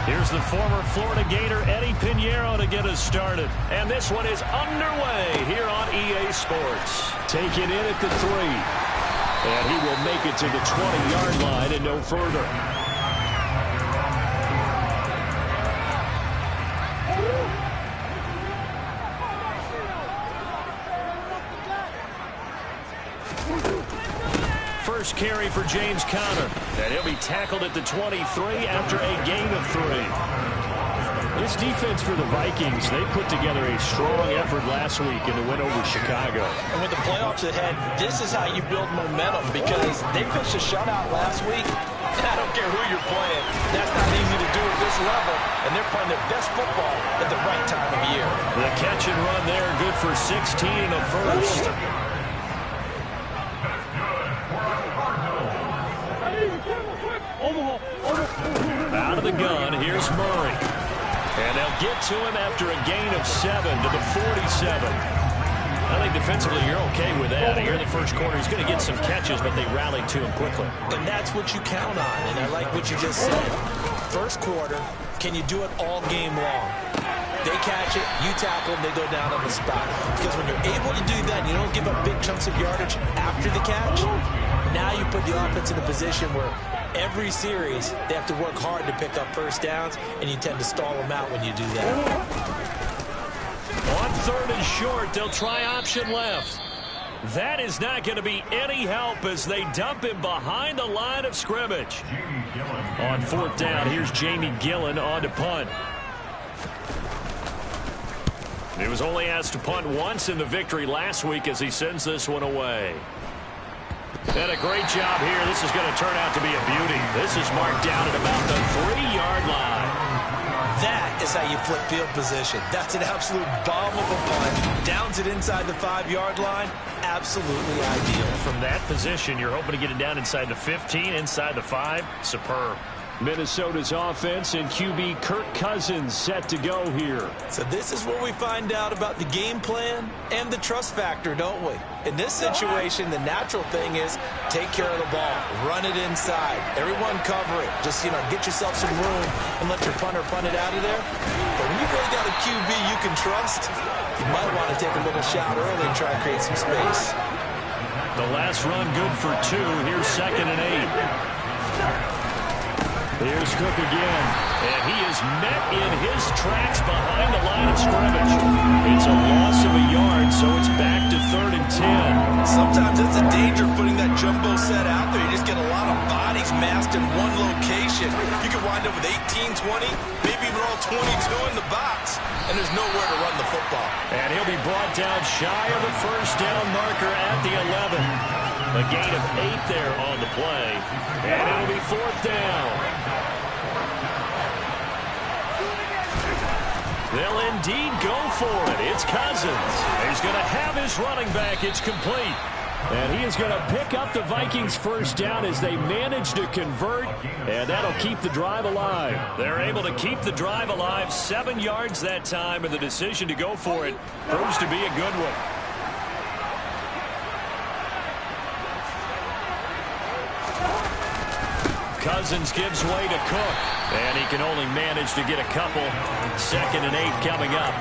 Here's the former Florida Gator Eddie Pinheiro to get us started. And this one is underway here on EA Sports. Take it in at the 3. And he will make it to the 20-yard line and no further. First carry for James Conner. And he'll be tackled at the 23 after a gain of 3. This defense for the Vikings, they put together a strong effort last week in the win over Chicago. And with the playoffs ahead, this is how you build momentum because they pitched a shutout last week. And I don't care who you're playing. That's not easy to do at this level. And they're playing their best football at the right time of year. The catch and run there, good for 16 and a first. Out of the gun, here's Murray. And they'll get to him after a gain of 7 to the 47. I think defensively you're okay with that. Here in the first quarter, he's going to get some catches, but they rallied to him quickly. And that's what you count on, and I like what you just said. First quarter, can you do it all game long? They catch it, you tackle them, they go down on the spot. Because when you're able to do that, you don't give up big chunks of yardage after the catch, now you put the offense in a position where every series, they have to work hard to pick up first downs, and you tend to stall them out when you do that. On 3rd and short, they'll try option left. That is not going to be any help as they dump him behind the line of scrimmage. On 4th down, here's Jamie Gillen on to punt. He was only asked to punt once in the victory last week as he sends this one away. And a great job here. This is going to turn out to be a beauty. This is marked down at about the 3-yard line. That is how you flip field position. That's an absolute bomb of a punt. Downs it inside the 5-yard line. Absolutely ideal. From that position, you're hoping to get it down inside the 15, inside the 5. Superb. Minnesota's offense and QB Kirk Cousins set to go here. So this is where we find out about the game plan and the trust factor, don't we? In this situation, the natural thing is take care of the ball, run it inside, everyone cover it. Just, get yourself some room and let your punter punt it out of there. But when you've really got a QB you can trust, you might want to take a little shot early and try to create some space. The last run good for 2. Here's 2nd and 8. Here's Cook again, and he is met in his tracks behind the line of scrimmage. It's a loss of a yard, so it's back to 3rd and 10. Sometimes it's a danger putting that jumbo set out there. You just get a lot of bodies massed in one location. You could wind up with 18, 20, maybe even all 22 in the box, and there's nowhere to run the football. And he'll be brought down shy of the first down marker at the 11. A gain of 8 there on the play, and it'll be 4th down. They'll indeed go for it. It's Cousins. He's going to have his running back. It's complete. And he is going to pick up the Vikings' first down as they manage to convert, and that'll keep the drive alive. They're able to keep the drive alive. 7 yards that time, and the decision to go for it proves to be a good one. Cousins gives way to Cook, and he can only manage to get a couple. 2nd and 8 coming up.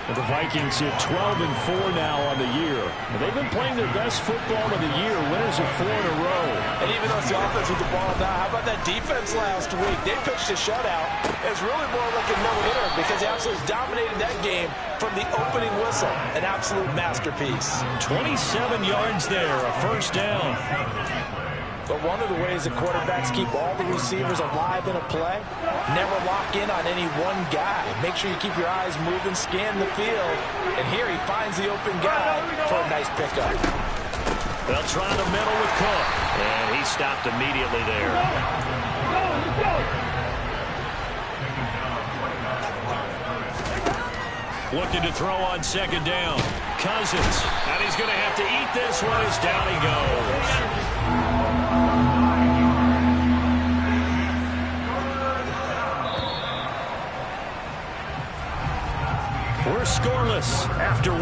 The Vikings hit 12 and 4 now on the year. They've been playing their best football of the year, winners of 4 in a row. And even though it's the offense with the ball now, how about that defense last week? They pitched a shutout. It's really more like a no-hitter because they absolutely dominated that game from the opening whistle. An absolute masterpiece. 27 yards there, a first down. But one of the ways that quarterbacks keep all the receivers alive in a play, never lock in on any one guy. Make sure you keep your eyes moving, scan the field. And here he finds the open guy for a nice pickup. They'll try the middle with Cook. And he stopped immediately there. Looking to throw on 2nd down. Cousins. And he's going to have to eat this one as down he goes. We're scoreless after 1.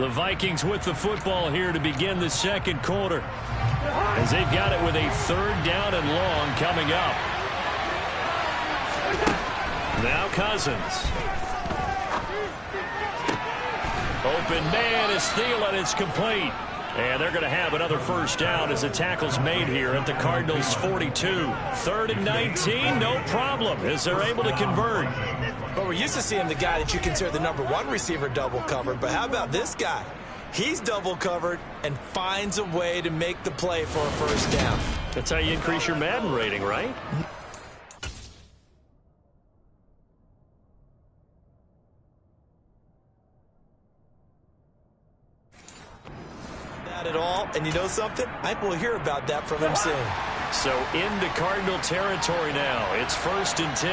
The Vikings with the football here to begin the 2nd quarter. as they've got it with a 3rd down and long coming up. Now Cousins. Open man is Thielen. It's complete. And they're going to have another 1st down as the tackle's made here at the Cardinals' 42. 3rd and 19, no problem, as they're able to convert. But we're used to seeing the guy that you consider the #1 receiver double covered. But how about this guy? He's double covered and finds a way to make the play for a 1st down. That's how you increase your Madden rating, right? At all, and you know something? I think we'll hear about that from him soon. So into Cardinal territory now. It's 1st and 10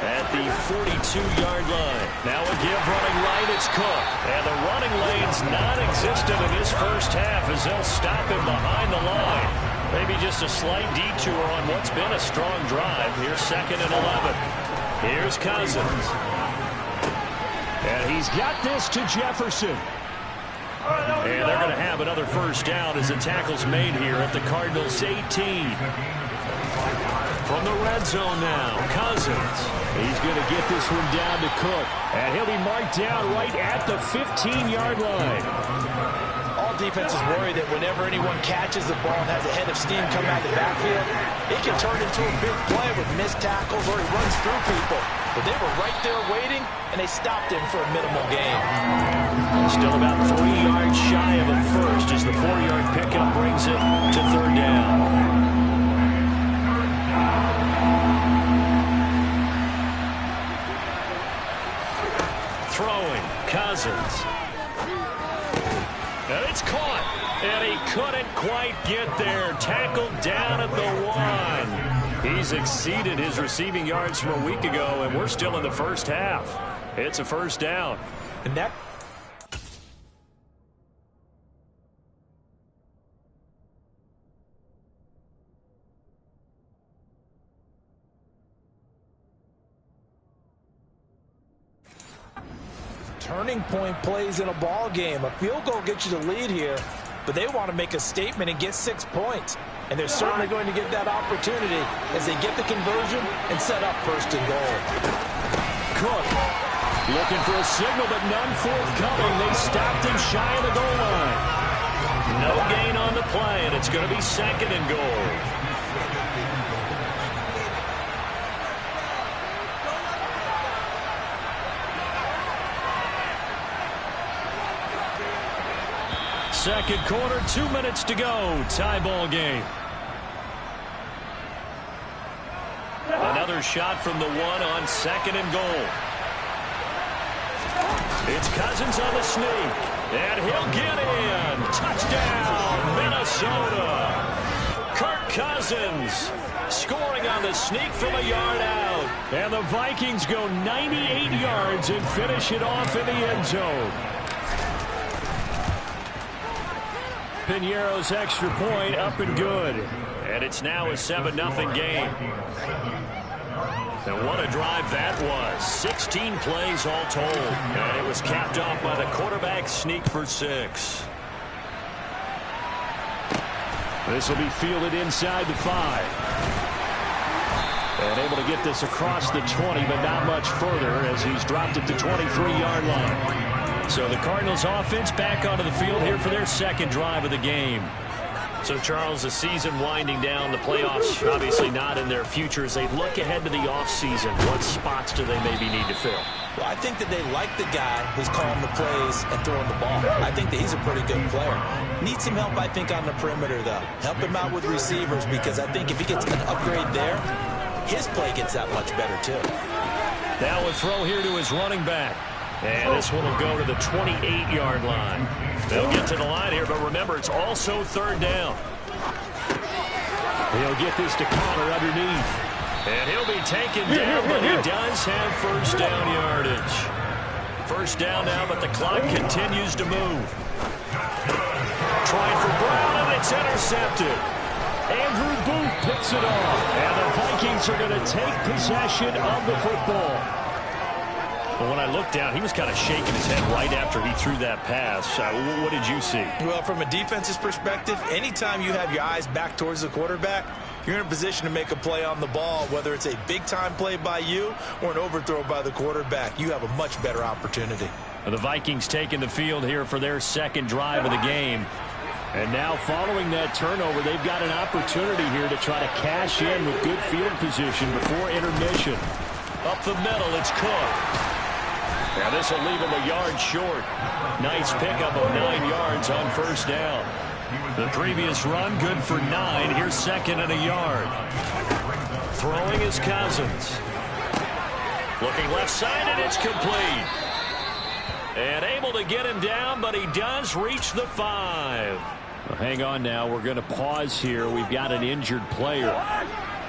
at the 42-yard line. Now a give running right, it's Cook. And the running lane's non-existent in this 1st half as they'll stop him behind the line. Maybe just a slight detour on what's been a strong drive. Here's 2nd and 11. Here's Cousins. And he's got this to Jefferson. And they're going to have another 1st down as the tackle's made here at the Cardinals' 18. From the red zone now, Cousins. He's going to get this one down to Cook. And he'll be marked down right at the 15-yard line. All defenses worry that whenever anyone catches the ball and has a head of steam coming out of the backfield, it can turn into a big play with missed tackles or he runs through people. But they were right there waiting, and they stopped him for a minimal gain. Still about 3 yards shy of a 1st as the 4-yard pickup brings it to 3rd down. Throwing, Cousins. And it's caught. And he couldn't quite get there. Tackled down at the 1. He's exceeded his receiving yards from a week ago, and we're still in the 1st half. It's a 1st down. And that... turning point plays in a ball game. A field goal gets you the lead here, but they want to make a statement and get 6 points. And they're certainly going to get that opportunity as they get the conversion and set up 1st and goal. Cook looking for a signal, but none forthcoming. They stopped him shy of the goal line. No gain on the play, and it's going to be 2nd and goal. Second quarter, 2 minutes to go. Tie ball game. Another shot from the 1 on 2nd and goal. It's Cousins on the sneak. And he'll get in. Touchdown, Minnesota. Kirk Cousins scoring on the sneak from a yard out. And the Vikings go 98 yards and finish it off in the end zone. Piñeiro's extra point up and good. And it's now a 7-0 game. And what a drive that was. 16 plays all told. And it was capped off by the quarterback sneak for 6. This will be fielded inside the 5. And able to get this across the 20, but not much further as he's dropped it to 23-yard line. So the Cardinals offense back onto the field here for their 2nd drive of the game. So, Charles, the season winding down, the playoffs obviously not in their future. As they look ahead to the offseason, what spots do they maybe need to fill? Well, I think that they like the guy who's calling the plays and throwing the ball. I think that he's a pretty good player. Needs some help, I think, on the perimeter, though. Help him out with receivers because I think if he gets an upgrade there, his play gets that much better, too. Now a throw here to his running back. And this one will go to the 28-yard line. They'll get to the line here, but remember, it's also 3rd down. He'll get this to Connor underneath. And he'll be taken down, but he does have 1st down yardage. 1st down now, but the clock continues to move. Trying for Brown, and it's intercepted. Andrew Booth picks it off. And the Vikings are going to take possession of the football. Well, when I looked down, he was kind of shaking his head right after he threw that pass. What did you see? Well, from a defense's perspective, anytime you have your eyes back towards the quarterback, you're in a position to make a play on the ball, whether it's a big-time play by you or an overthrow by the quarterback. You have a much better opportunity. The Vikings taking the field here for their second drive of the game. And now following that turnover, they've got an opportunity here to try to cash in with good field position before intermission. Up the middle, it's Cook. Now this will leave him a yard short. Nice pickup of 9 yards on first down. The previous run, good for 9. Here's second and a yard. Throwing is Cousins. Looking left side, and it's complete. And able to get him down, but he does reach the 5. Well, hang on now. We're going to pause here. We've got an injured player.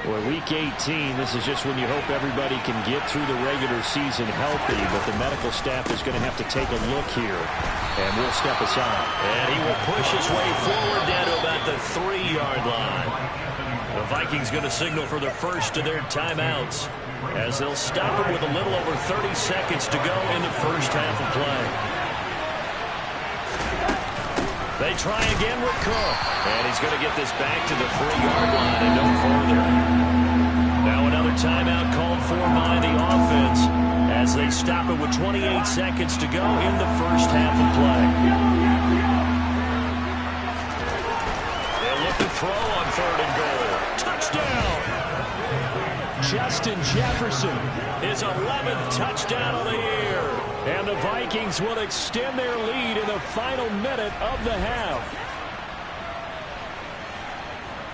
Well, week 18, this is just when you hope everybody can get through the regular season healthy, but the medical staff is going to have to take a look here, and we'll step aside. And he will push his way forward down to about the 3-yard line. The Vikings going to signal for the first of their timeouts as they'll stop it with a little over 30 seconds to go in the first half of play. They try again with Cook. And he's going to get this back to the 3-yard line and no further. Now another timeout called for by the offense as they stop it with 28 seconds to go in the first half of play. They'll look to throw on 3rd and goal. Touchdown! Justin Jefferson, his 11th touchdown of the year. And the Vikings will extend their lead in the final minute of the half.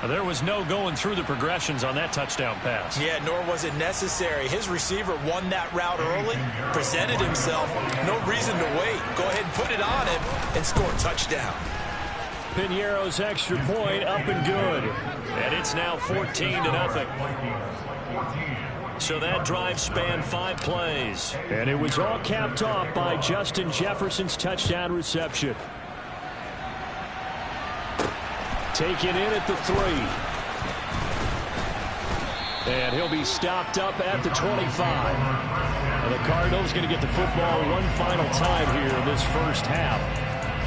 There was no going through the progressions on that touchdown pass. Yeah, nor was it necessary. His receiver won that route early, presented himself. No reason to wait. Go ahead and put it on him and score a touchdown. Piñeiro's extra point up and good. And it's now 14-0. So that drive spanned 5 plays. And it was all capped off by Justin Jefferson's touchdown reception. Taken in at the 3. And he'll be stopped up at the 25. And the Cardinals going to get the football one final time here in this first half.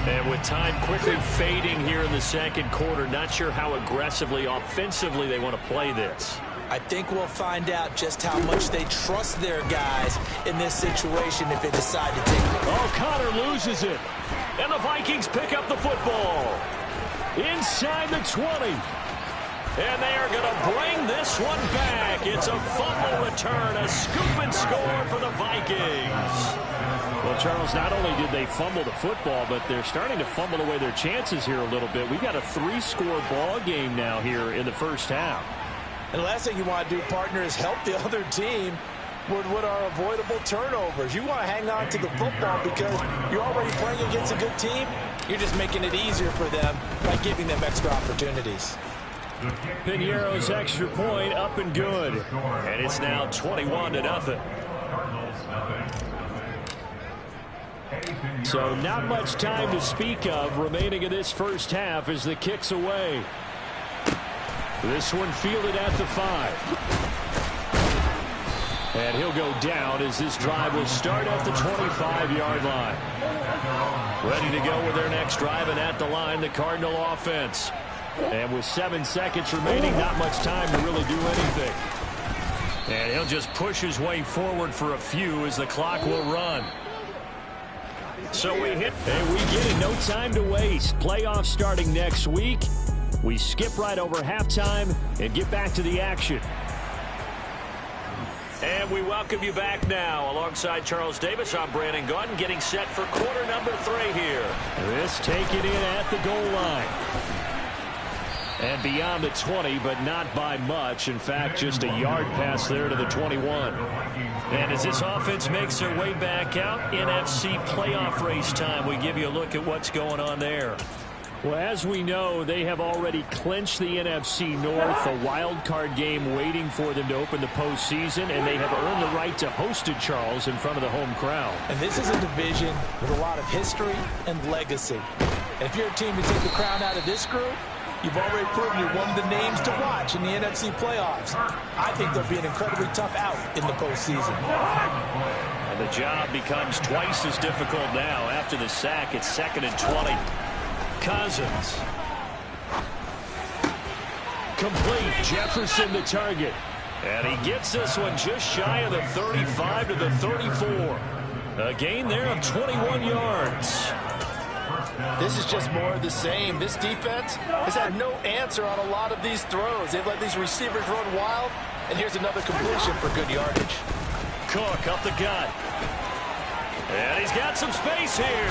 And with time quickly fading here in the second quarter, not sure how aggressively, offensively they want to play this. I think we'll find out just how much they trust their guys in this situation if they decide to take it. Oh, Connor loses it. And the Vikings pick up the football. Inside the 20. And they are going to bring this one back. It's a fumble return, a scoop and score for the Vikings. Well, Charles, not only did they fumble the football, but they're starting to fumble away their chances here a little bit. We've got a 3-score ball game now here in the first half. And the last thing you want to do, partner, is help the other team with what are avoidable turnovers. You want to hang on to the football because you're already playing against a good team. You're just making it easier for them by giving them extra opportunities. Piñeiro's extra point up and good. And it's now 21-0. So not much time to speak of remaining in this first half as the kick's away. This one fielded at the 5. And he'll go down as this drive will start at the 25-yard line. Ready to go with their next drive, and at the line, the Cardinal offense. And with 7 seconds remaining, not much time to really do anything. And he'll just push his way forward for a few as the clock will run. So we hit, and we get it. No time to waste. Playoffs starting next week. We skip right over halftime and get back to the action. And we welcome you back now. Alongside Charles Davis, I'm Brandon Gaudin, getting set for quarter number 3 here. This taken in at the goal line. And beyond the 20, but not by much. In fact, just a yard pass there to the 21. And as this offense makes their way back out, NFC playoff race time, we give you a look at what's going on there. Well, as we know, they have already clinched the NFC North, a wild card game waiting for them to open the postseason, and they have earned the right to host it, Charles, in front of the home crowd. And this is a division with a lot of history and legacy. And if you're a team to take the crown out of this group, You've already proven you're one of the names to watch in the NFC playoffs. I think they'll be an incredibly tough out in the postseason. And the job becomes twice as difficult now. After the sack, it's 2nd and 20. Cousins. Complete. Jefferson the target. And he gets this one just shy of the 35 to the 34. A gain there of 21 yards. This is just more of the same. This defense has had no answer on a lot of these throws. They've let these receivers run wild, and here's another completion for good yardage. Cook up the gut. And he's got some space here.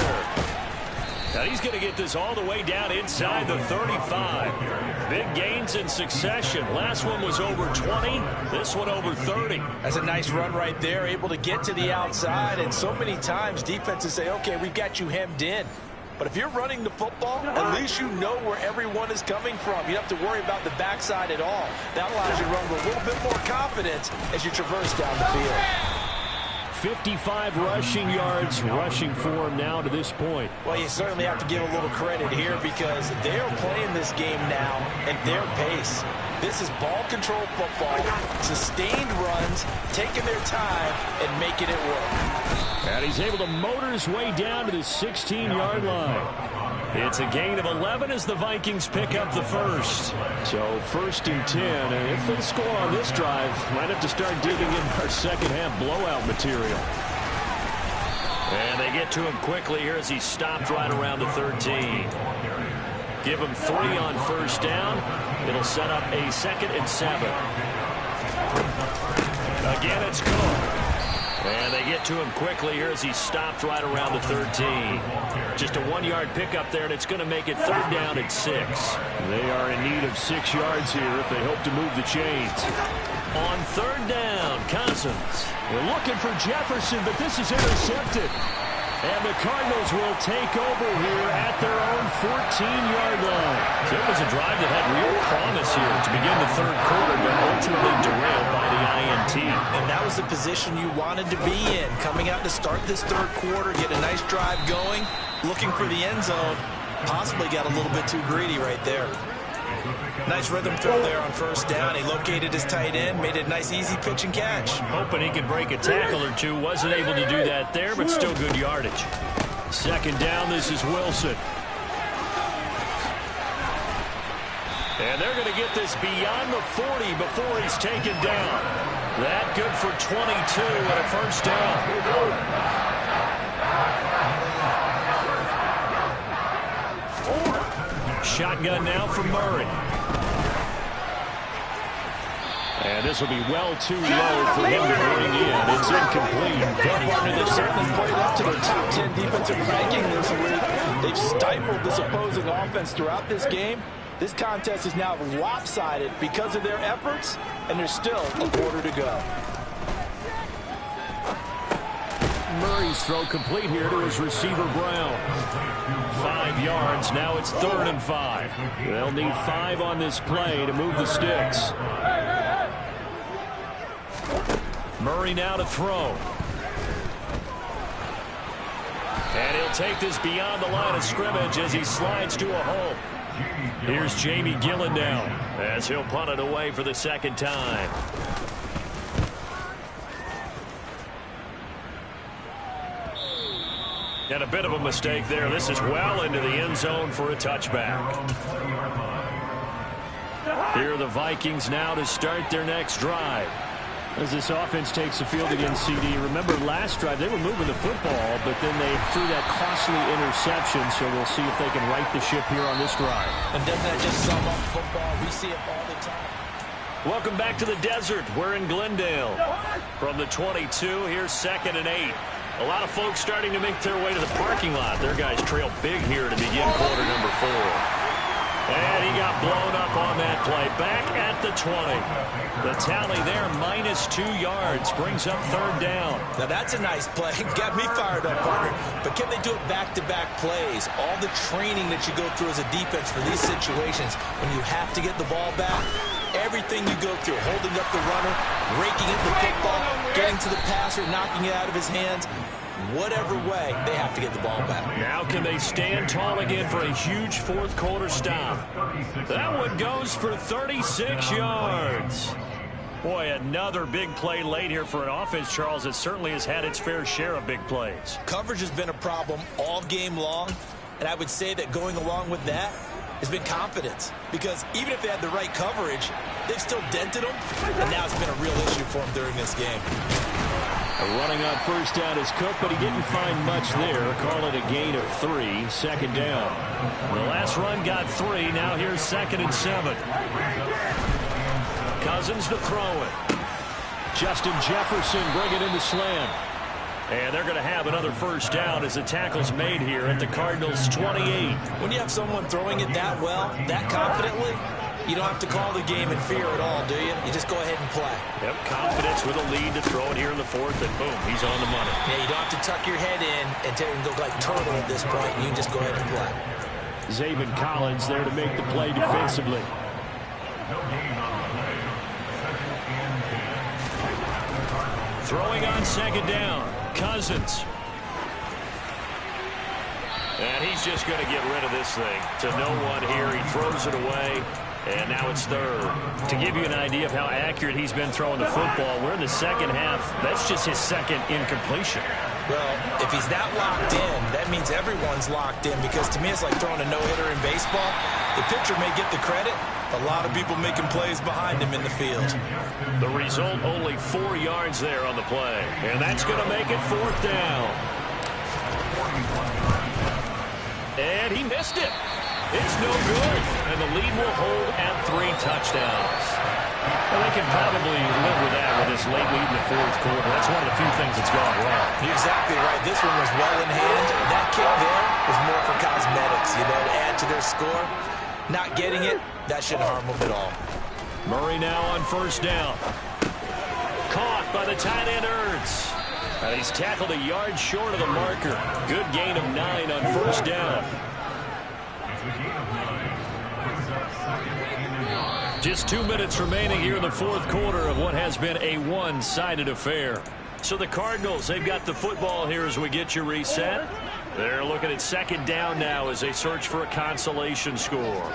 Now he's going to get this all the way down inside the 35. Big gains in succession. Last one was over 20. This one over 30. That's a nice run right there, able to get to the outside. And so many times defenses say, okay, we've got you hemmed in. But if you're running the football, at least you know where everyone is coming from. You don't have to worry about the backside at all. That allows you to run with a little bit more confidence as you traverse down the field. 55 rushing yards rushing for him now to this point. Well, you certainly have to give a little credit here because they're playing this game now at their pace. This is ball control football, sustained runs, taking their time and making it work. And he's able to motor his way down to the 16-yard line. It's a gain of 11 as the Vikings pick up the first. So 1st and 10. And if they score on this drive, might have to start digging in our second half blowout material. And they get to him quickly here as he stopped right around the 13. Give him 3 on 1st down. It'll set up a 2nd and 7. Again, it's Cook. And they get to him quickly here as he stopped right around the 13. Just a 1-yard pickup there, and it's going to make it 3rd down at 6. They are in need of 6 yards here if they hope to move the chains. On 3rd down, Cousins. They're looking for Jefferson, but this is intercepted. And the Cardinals will take over here at their own 14-yard line. So it was a drive that had real promise here to begin the 3rd quarter, but ultimately derailed by the INT. And that was the position you wanted to be in. Coming out to start this 3rd quarter, get a nice drive going, looking for the end zone. Possibly got a little bit too greedy right there. Nice rhythm throw there on 1st down. He located his tight end, made it a nice easy pitch and catch. Hoping he could break a tackle or two. Wasn't able to do that there, but still good yardage. 2nd down, this is Wilson. And they're going to get this beyond the 40 before he's taken down. That good for 22 and a 1st down. Shotgun now for Murray. And this will be well too low for him to bring in. It's incomplete. Well, partner, they've certainly played up to their top 10 defensive ranking this week. They've stifled this opposing offense throughout this game. This contest is now lopsided because of their efforts, and there's still a quarter to go. Murray's throw complete here to his receiver, Brown. 5 yards. Now it's 3rd and 5. They'll need 5 on this play to move the sticks. Murray now to throw. And he'll take this beyond the line of scrimmage as he slides to a hole. Here's Jamie Gillen now as he'll punt it away for the 2nd time. And a bit of a mistake there. This is well into the end zone for a touchback. Here are the Vikings now to start their next drive. As this offense takes the field against CD. Remember last drive, they were moving the football, but then they threw that costly interception, so we'll see if they can right the ship here on this drive. And doesn't that just sum up football? We see it all the time. Welcome back to the desert. We're in Glendale. From the 22, here's 2nd and 8. A lot of folks starting to make their way to the parking lot. Their guys trail big here to begin quarter number 4. And he got blown up on that play. Back at the 20. The tally there, -2 yards. Brings up 3rd down. Now that's a nice play. Got me fired up, partner. But can they do it back-to-back plays? All the training that you go through as a defense for these situations, when you have to get the ball back, everything you go through, holding up the runner, raking in the football, getting to the passer, knocking it out of his hands. Whatever way, they have to get the ball back. Now can they stand tall again for a huge fourth quarter stop? That one goes for 36 yards. Boy, another big play late here for an offense, Charles, that certainly has had its fair share of big plays. Coverage has been a problem all game long, and I would say that going along with that has been confidence. Because even if they had the right coverage, they've still dented them, and now it's been a real issue for them during this game. Running on first down is Cook, but he didn't find much there. Call it a gain of 3, second down. The last run got 3. Now here's 2nd and 7. Cousins to throw it. Justin Jefferson bring it in the slant. And they're going to have another first down as the tackle's made here at the Cardinals' 28. When you have someone throwing it that well, that confidently, you don't have to call the game in fear at all, do you? You just go ahead and play. Yep, confidence with a lead to throw it here in the 4th, and boom, he's on the money. Yeah, you don't have to tuck your head in and go like turtle at this point. You can just go ahead and play. Zaven Collins there to make the play defensively. Throwing on 2nd down, Cousins. And he's just going to get rid of this thing to no one here. He throws it away, and now it's 3rd. To give you an idea of how accurate he's been throwing the football, we're in the second half. That's just his 2nd incompletion. Well, if he's that locked in, that means everyone's locked in, because to me it's like throwing a no-hitter in baseball. The pitcher may get the credit. A lot of people making plays behind him in the field. The result, only 4 yards there on the play. And that's going to make it 4th down. And he missed it. It's no good. And the lead will hold at 3 touchdowns. Well, they can probably live with that with this late lead in the 4th quarter. That's one of the few things that's gone wrong. You're exactly right. This one was well in hand. That kick there was more for cosmetics, to add to their score. Not getting it, that shouldn't harm them at all. Murray now on first down. Caught by the tight end Ertz. And he's tackled a yard short of the marker. Good gain of 9 on first down. Just 2 minutes remaining here in the 4th quarter of what has been a one-sided affair. So the Cardinals, they've got the football here as we get you reset. They're looking at 2nd down now as they search for a consolation score.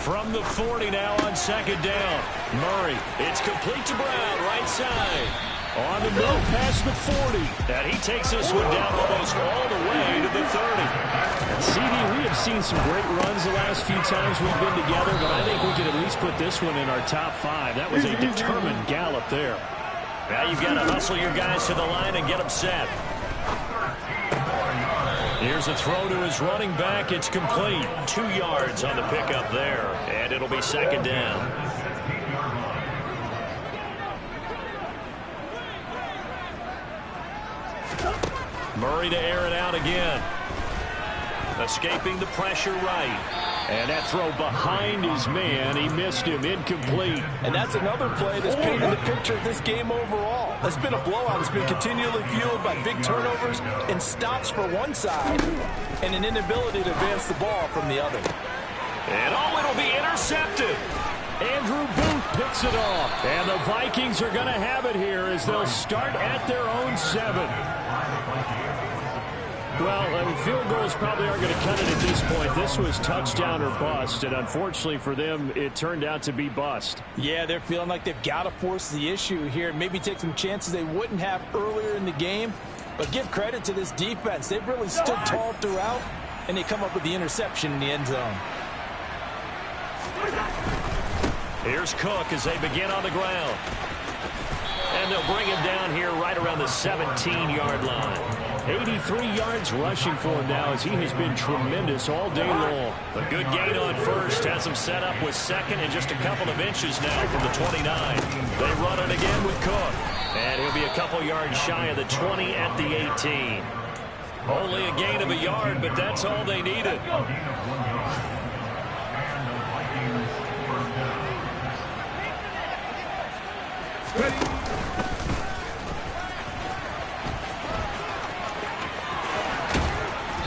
From the 40 now on 2nd down. Murray, it's complete to Brown, right side. On the move past the 40. And he takes this one down almost all the way to the 30. And CD, we have seen some great runs the last few times we've been together, but I think we could at least put this one in our top 5. That was a determined gallop there. Now you've got to hustle your guys to the line and get them set. Here's a throw to his running back. It's complete. 2 yards on the pickup there. And it'll be 2nd down. Murray to air it out again. Escaping the pressure right. And that throw behind his man. He missed him. Incomplete. And that's another play that's painted the picture of this game overall. It's been a blowout. It's been continually fueled by big turnovers and stops for one side and an inability to advance the ball from the other. And it'll be intercepted. Andrew Booth picks it off. And the Vikings are going to have it here as they'll start at their own 7. Well, field goals probably aren't going to cut it at this point. This was touchdown or bust, and unfortunately for them, it turned out to be bust. Yeah, they're feeling like they've got to force the issue here and maybe take some chances they wouldn't have earlier in the game. But give credit to this defense. They've really stood tall throughout, and they come up with the interception in the end zone. Here's Cook as they begin on the ground. And they'll bring him down here right around the 17-yard line. 83 yards rushing for him now as he has been tremendous all day long. A good gain on first. Has him set up with 2nd and just a couple of inches now from the 29. They run it again with Cook. And he'll be a couple yards shy of the 20 at the 18. Only a gain of a yard, but that's all they needed.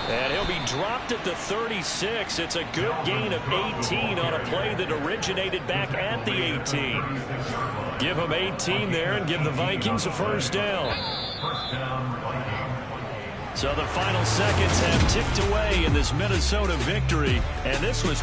And he'll be dropped at the 36. It's a good gain of 18 on a play that originated back at the 18. Give them 18 there and give the Vikings a first down. So the final seconds have ticked away in this Minnesota victory, and this was